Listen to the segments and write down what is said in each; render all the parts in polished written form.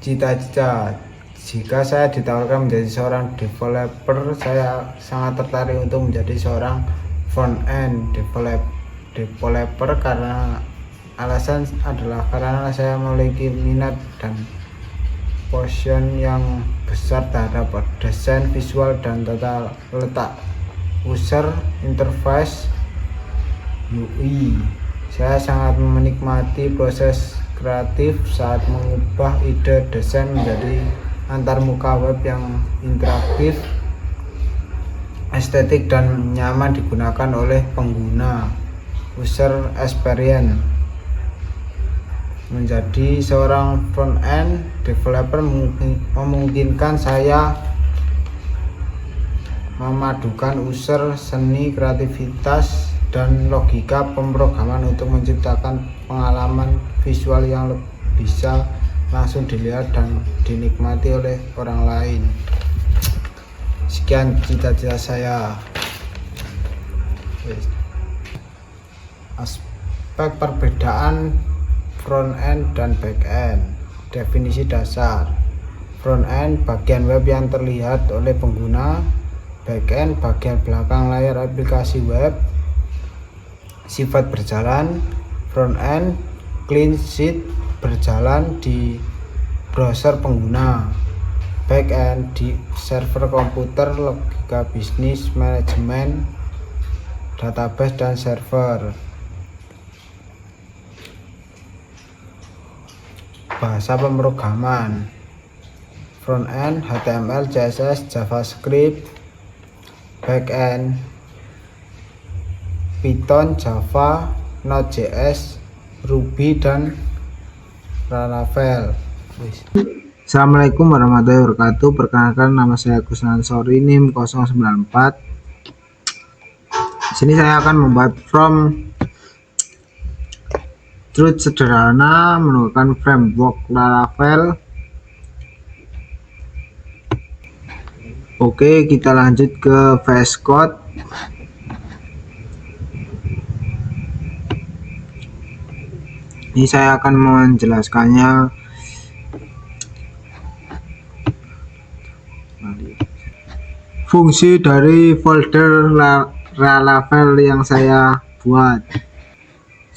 Cita-cita. Jika saya ditawarkan menjadi seorang developer, saya sangat tertarik untuk menjadi seorang front end developer karena alasan adalah karena saya memiliki minat dan passion yang besar terhadap desain visual dan tata letak user interface UI. Saya sangat menikmati proses kreatif saat mengubah ide desain menjadi antarmuka web yang interaktif, estetik dan nyaman digunakan oleh pengguna. User experience. Menjadi seorang front end developer memungkinkan saya memadukan unsur seni, kreativitas dan logika pemrograman untuk menciptakan pengalaman visual yang bisa langsung dilihat dan dinikmati oleh orang lain. Sekian cita-cita saya. Aspek perbedaan front end dan back end. Definisi dasar. Front end bagian web yang terlihat oleh pengguna. Back end bagian belakang layar aplikasi web. Sifat berjalan. Front end clean sheet berjalan di browser pengguna. Back end di server komputer, logika bisnis, manajemen, database dan server. Bahasa pemrograman. Front end HTML, CSS, JavaScript. Back end Python, Java, Node.js, Ruby dan Laravel. Assalamualaikum warahmatullahi wabarakatuh. Perkenalkan, nama saya Agus Ansori, NIM 094. Di sini saya akan membuat from truth sederhana menggunakan framework Laravel. Oke, kita lanjut ke VS Code. Ini saya akan menjelaskannya. Fungsi dari folder Laravel yang saya buat.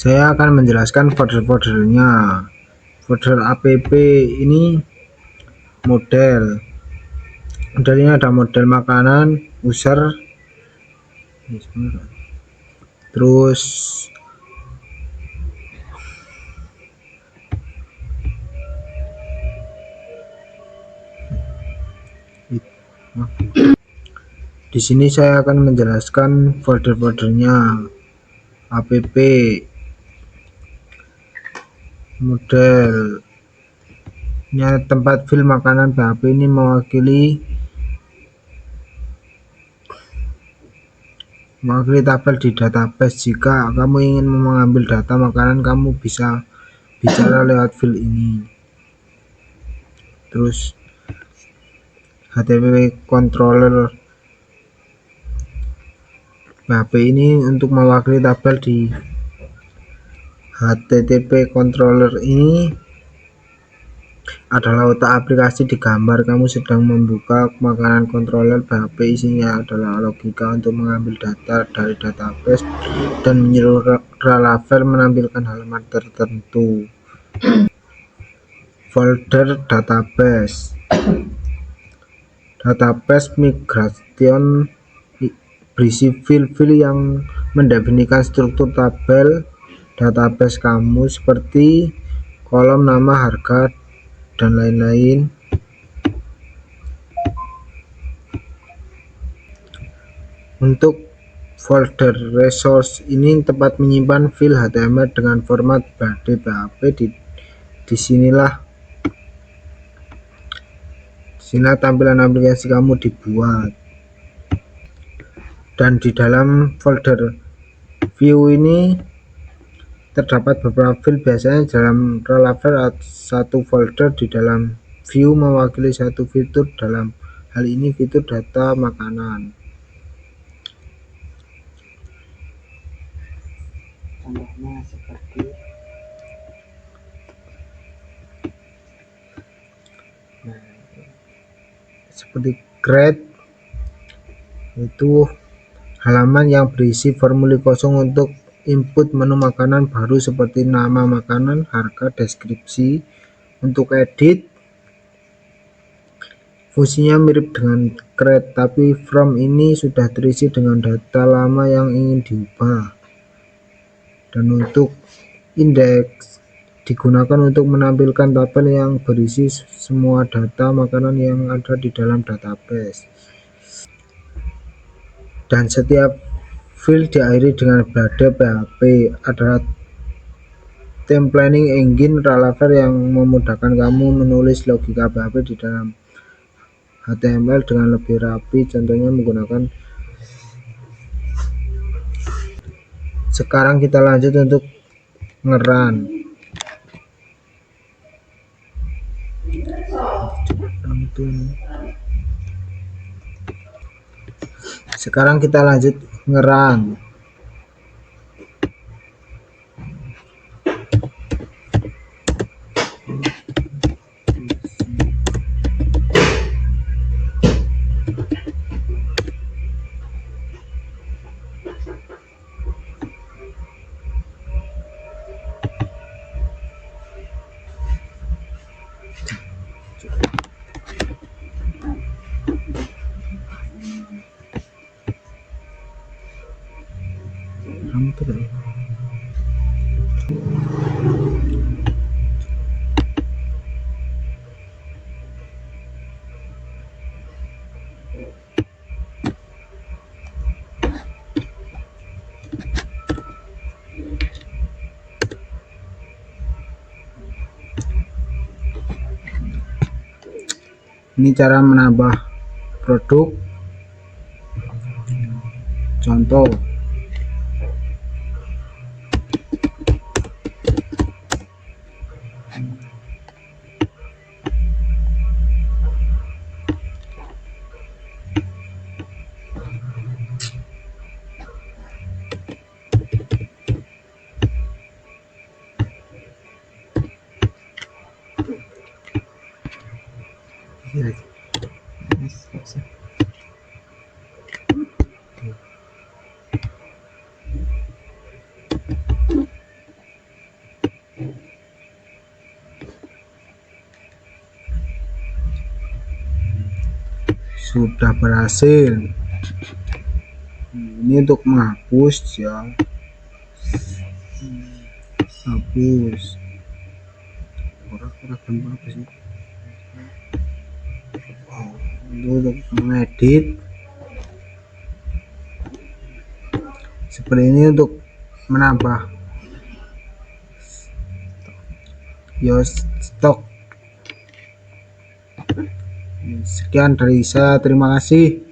Saya akan menjelaskan folder-foldernya. Folder app ini model. Modelnya ada model makanan, user, terus di sini saya akan menjelaskan folder-foldernya. App model. Ini tempat file makanan PHP ini mewakili tabel di database. Jika kamu ingin mengambil data makanan, kamu bisa bicara lewat file ini. Terus HTTP controller PHP ini untuk mewakili tabel di HTTP controller ini adalah otak aplikasi di gambar. Kamu sedang membuka makanan controller PHP, isinya adalah logika untuk mengambil data dari database dan menyuruh Laravel menampilkan halaman tertentu. Folder database. Database migration berisi file-file yang mendefinisikan struktur tabel database kamu seperti kolom nama, harga, dan lain-lain. Untuk folder resource ini tempat menyimpan file HTML dengan format body PHP. Disinilah tampilan aplikasi kamu dibuat. Dan di dalam folder view ini terdapat beberapa file. Biasanya dalam Laravel satu folder di dalam view mewakili satu fitur. Dalam hal ini fitur data makanan. Contohnya seperti seperti create, itu halaman yang berisi formulir kosong untuk input menu makanan baru seperti nama makanan, harga, deskripsi. Untuk edit, fungsinya mirip dengan create, tapi from ini sudah terisi dengan data lama yang ingin diubah. Dan untuk indeks digunakan untuk menampilkan tabel yang berisi semua data makanan yang ada di dalam database. Dan setiap field diakhiri dengan blade PHP adalah theme planning engine Laravel yang memudahkan kamu menulis logika PHP di dalam HTML dengan lebih rapi, contohnya menggunakan. Sekarang kita lanjut untuk ngerun. Sekarang kita lanjut ngerun. Ini cara menambah produk. Contoh, sudah berhasil. Ini untuk menghapus ya, hapus. Ini untuk mengedit seperti ini untuk menambah stok. Sekian dari saya, terima kasih.